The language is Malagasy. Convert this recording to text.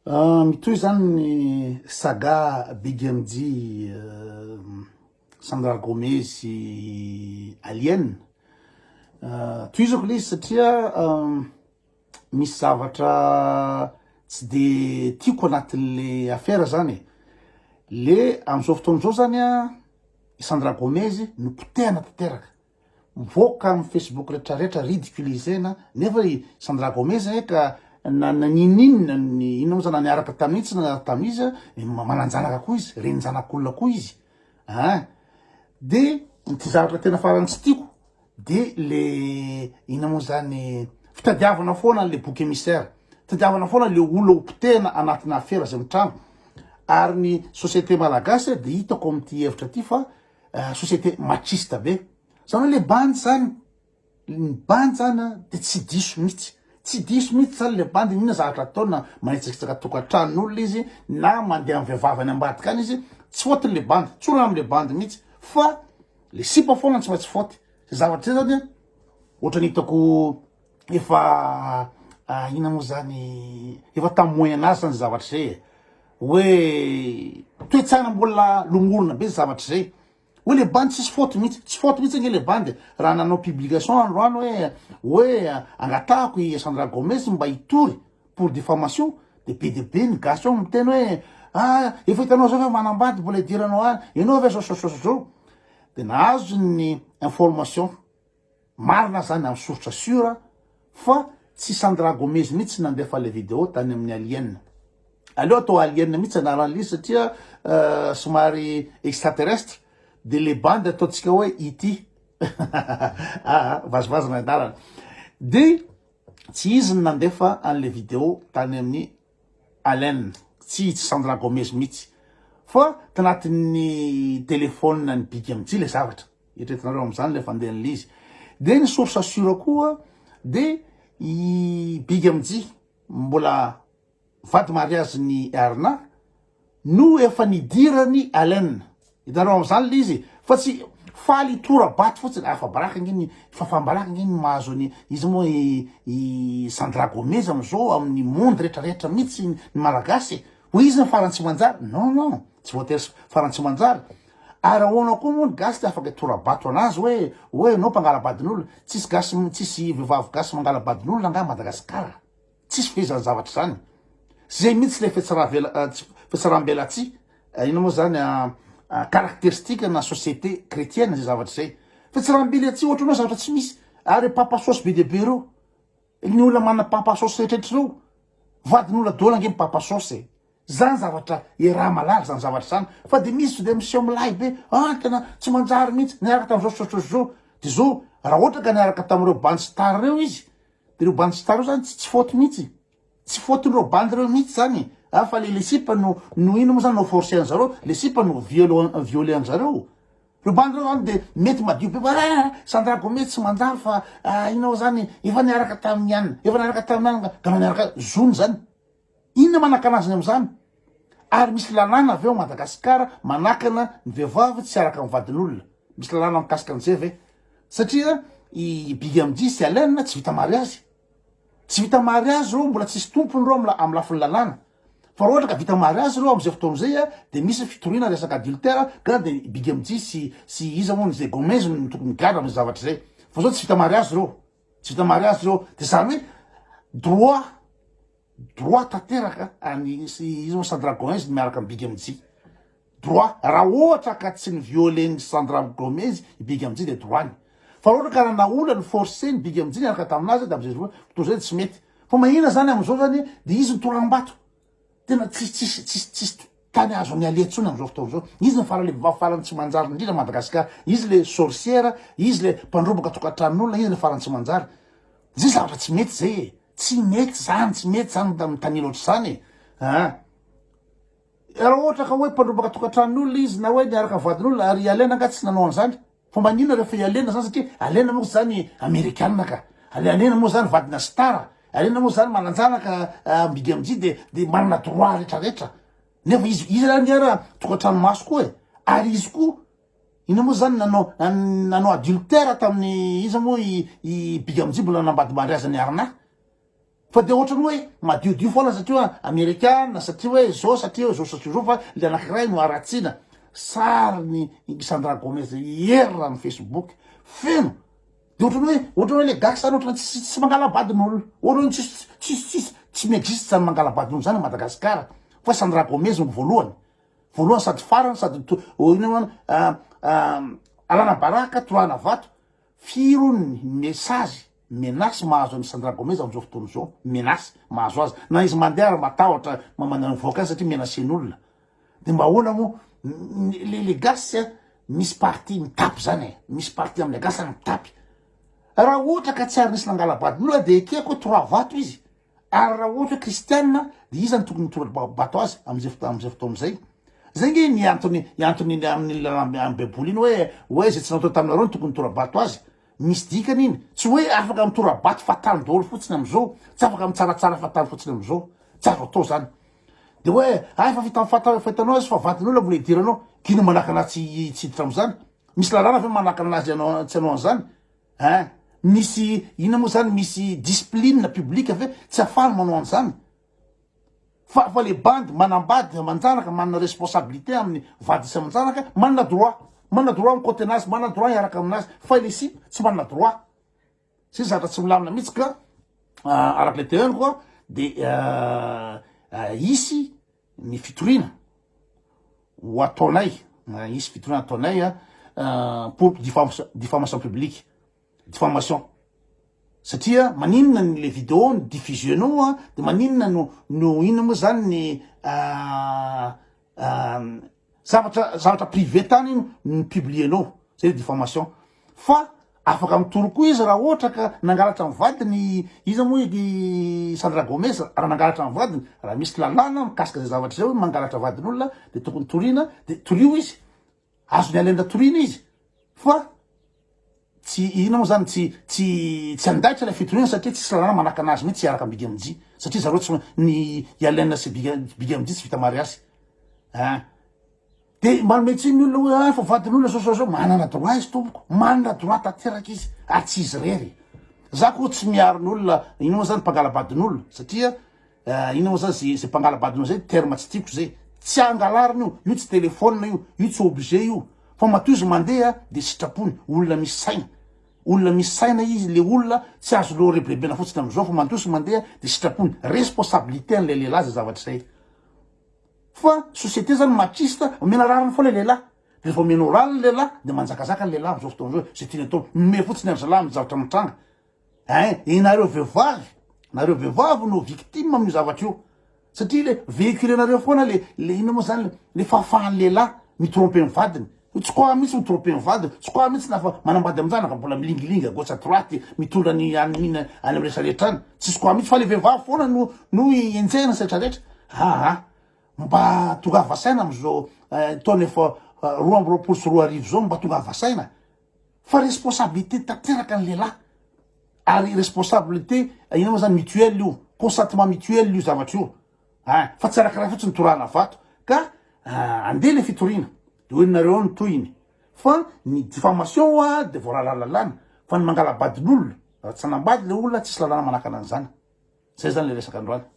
Mitoy zany ny saga Big MJ, Sandra Gomez sy Alien. Tohizako le izy satria misy zavatra tsy de tiako anatin'le affaire zany. Le am'izao fotoana zao zany Sandra Gomez no potehana tanteraka. Mivoaka amin'ny Facebook rehetrarehetra ridiculisena nefa Sandra Gomez ka naninina ny ino zany niaraka tamitsy na tamiza mananjanaka koa izy, renjanak'olona koa izy. De ty zavatra tena farany tsy tiako de le ino mo zany fitadiavana foana le bouc émissaire, fitadiavana foana le olo potehana anatina affaire zay mitrano. Ary ny société malagasy de hitako amty hevitra ty fa société machiste be. Zany le bandy zany, ny bandy zany de tsy diso mihitsy. Tsy diso mihitsy zany le bandy nina zavatra ataona manitsakitsaka tokantranon'olona izy na mandeha amin'ny vehivavy ambadika any izy, tsy fotony le bandy, tsoro am'le bandy mihitsy fa le sipa foana tsy maintsy foty. Ze zavatra zay zany ohatrany hitako efa ina mo zany efa tamoy anazy zany zavatra zay hoe toetsana mbola longolona be zavatra zay. Hoe le bandy tsisy faute mihitsy, tsy faute mihitsy nge le bandy raha nanao publication androano hoe angatahako i Sandra Gomez mba hitory pour diffamation de be ny gasy ao miteny hoe efa hitanao zao hoe manambady mbola idiranao any ianao ve zao de nahazo ny information marina zany amin'ny source sûre fa tsy Sandra Gomez mihitsy nandefa le vidéo tany amin'ny Alien. Aleo atao Alien mihitsy anaran'izy satria somary extraterrestre. De le bandy ataotsika hoe ity vazovazana anarany. De tsy izy nandefa an'le vidéo tany amin'ny Alien, tsy Sandra Gomez mihitsy fa tanatin'ny telefônina ny Big MJ le zavatra etretinareo am'izany le fandehan'le izy. De ny source sûre koa de i Big MJ mbola vady mariage ny Arna no efa nidirany Alien. Hitanareo am'izany le izy fa tsy faly tora baty fotsiny fa baraka ngeny fafambaraka ngeny mahazo ny izy moa i Sandra Gomez am'izao amin'ny monde rehetrarehetra mihitsy ny malagasy ho izy ny farantsy manjary. Non, tsy voatery farantsy manjary. Ary ahoana koa moa ny gasy ty afaka tora bato anazy hoe anao mpangalabadin'olona. Tsisy gasy, tsisy vehivavy gasy mangalabadin'olona nga Madagasikara. Tsisy fehezany zavatra zany. Zay mihitsy le fetsarambelatsy ino moa zany caractéristique na société chrétienne zay zavatra zay. Fetsarambely atsy ohatra anao zavatra tsy misy ary papasosy be deabe reo. Ny olona mana papasosy rehetrarehetra reo. Vadin'olona dola nge papasosy. Zany zavatra raha malala zany zavatra zany. Fa de misy de monsieur milay be tena tsy manjary mihitsy niaraka tam'zao. De zao raha ohatra ka niaraka tam'ireo bandy star reo izy. De reo bandy star reo zany tsy faute mihitsy. Tsy faute-n'ireo bandy reo mihitsy zany. Fa le sipa no ino mo zany no forcé anjareo, le sipa no violé anjareo. Reo bandy reo zany de mety madio be Sandra Gomez tsy manjary fa ino zany efa niaraka tamin'ny anina, efa niaraka tamin'ny anina ka niaraka zony zany. Inona manaka anazy am'zany? Ary misy lalàna aveo Madagasikara manakana ny vehivavy tsy araka amin'ny vadin'olona. Misy lalàna mikasika an'izay ve? Satria i Big MJ sy Alien tsy vita mariazy. Tsy vita mariazy reo, mbola tsisy tompony reo amin'ny lafin'ny lalàna. Fa ohatra ka vita mariazy reo am'izay fotoana zay de misy fitoriana resaka adultère ka de Big MJ sy iza moa zay Gomez no tokony gadra amin'ny zavatra zay. Fa zao tsy vita mariazy reo. Tsy vita mariazy reo. De zany hoe droit tanteraka izy Sandra Gomez miaraka amin'ny Big MJ. Droit raha ohatra ka tsy ny violé Sandra Gomez i Big MJ de droit-ny. Fa ohatra ka naola ny forcé ny Big MJ niaraka taminazy de am'izay fotoana zay tsy mety. Fa mahina zany am'izao zany de izy ny toram-bato. Tena tsisy tany azo ny aletsona am'izao fotoana zao. Izy ny farany farany tsy manjary indrindra Madagasikara. Izy le sorcière, izy le mpandrobaka tokantranon'olona, izy le farany tsy manjary. Zay zavatra tsy mety zay. Tsy mety zany mitany loatra zany. Raha ohatra ka hoe mpandrobaka tokantranon'olona izy na hoe niaraka vadin'olona ary Alien nga tsy nanao an'izany. Fa manina rehefa Alien zany satria Alien moa zany Amerikanina ka. Alien moa zany vadina star. Alien moa zany mananjanaka Big MJ de manana droit rehetrarehetra. Nefa izy raha niara tokantrano maso koa ary izy koa ina moa zany nanao adultère tamin'ny izy moa i Big MJ mbola nambady mariazy ny Arna. fa de ohatrany hoe madiodio foana satria amerikana satria hoe zao satria zao fa le anankiray no aratsiana sary ny Sandra Gomez hier amin'ny Facebook feno de ohatrany hoe le gasy zany ohatrany tsy mangalabadin'olona ohatrany tsy miexiste zany mangalabadin'olona zany Madagasikara fa Sandra Gomez no voalohany sady farany sady ino alana baraka troana vato firony message menace mahazo amin'ny Sandra Gomez am'izao fotoana zao menace mahazo azy na izy mandeha ary matahotra mamana ny voaka satria menacen'olona de mba ahoana moa le gasy misy parti mitapy zany misy parti amin'ny gasy mitapy raha ohatra ka tsy ary nisy nangalabadin'olona de ekeko hoe trois vato izy ary raha ohatra kristianina de izy ny tokony tora-bato azy am'izay fotoana am'izay zay nge ny antony amin'ny baiboly iny hoe zay tsy natao taminareo ny tokony tora-bato azy misy dikany iny tsy hoe afaka mitora-bato fatalo daholo fotsiny am'izao tsy afaka mitsaratsara fatalo fotsiny am'izao tsy azo atao zany de hoe fa hitanao azy fa vadin'olona mbola idiranao kino manaka anazy tsy hiditra am'zany misy lalàna fa manaka anazy tsy anao an'izany misy ina moa zany misy discipline publique fe tsy afahany manao an'izany fa le bandy manambady manjanaka manana responsabilité amin'ny vady sy manjanaka manana droit amin'ny côté anazy manana droit hiaraka aminazy fa le si tsy manana droit sy zatra tsy milamina mihitsy ka arak'le teo koa de isy ny fitoriana ho ataonay isy fitoriana ataonay pour diffamation publique diffamation satria maninona le vidéo ny diffusionao de maninona no ino moa zany ny zavatra privé tany ny publienao zay le diffamation fa afaka mitoroko izy raha ohatra ka nangalatra amin'ny vadiny izy moa Sandra Gomez raha nangalatra amin'ny vadiny raha misy lalàna mikasika zay zavatra zay hoe mangalatra vadin'olona de tokony toriana de torio izy azony alenda toriana izy fa tsy ino moa zany tsy andaitra le fitoriana satria tsisy lalàna manaka anazy mihitsy tsy araka amin'ny Big MJ satria zareo tsy ny Yalena sy Big MJ tsy vita mariasy de manometsy ny olona hoe fa vadin'olona zao manana droit izy tompoko manana droit tanteraka izy ary tsy izy rery za koa tsy miaro ny olona ino moa zany mpangalabadin'olona satria ino moa zany zay mpangalabadin'olona zay terme tsy tiako zay tsy angalarina io tsy telefônina io tsy obligé io fa matoa izy mandeha de sitrapony olona misy saina izy le olona tsy azo loha reblebena fotsiny am'izao fa matoa izy mandeha de sitrapony responsabilité an'le lehilahy zay zavatra zay fa société zany machiste mena rariny foana le lehilahy de rehefa menao rariny le lehilahy de manjakazaka ny lehilahy am'izao fotoana zao zay tiany atao me fotsiny amin'ny zalahy zavatra mitranga nareo vehivavy no victime amin'io zavatra io satria le véhiculenareo foana le ino moa zany le fahafahan'ny lehilahy mitromper ny vadiny tsy koa mihitsy mitromper ny vadiny tsy koa mihitsy nafa manambady amin'izanaka mbola milingilinga gauche à droite mitondra ny any amin'ny rehetrarehetra any tsisy koa mihitsy fa le vehivavy foana no enjehana setrarehetra mba tonga vasaina am'izao taona efa 2020 sy 2020 zao mba tonga vasaina fa responsabilité tanteraka ny lehilahy ary responsabilité ino moa zany mutuelle io consentement mutuel io zavatra io fa tsy arakaraha fotsiny torana vato ka andeha le fitoriana de hoe nareo ny toyiny fa ny diffamation de voarahalalàna fa ny mangalabadin'olona tsy anambady le olona tsisy lalàna manaka an'izany zay zany le resaka androany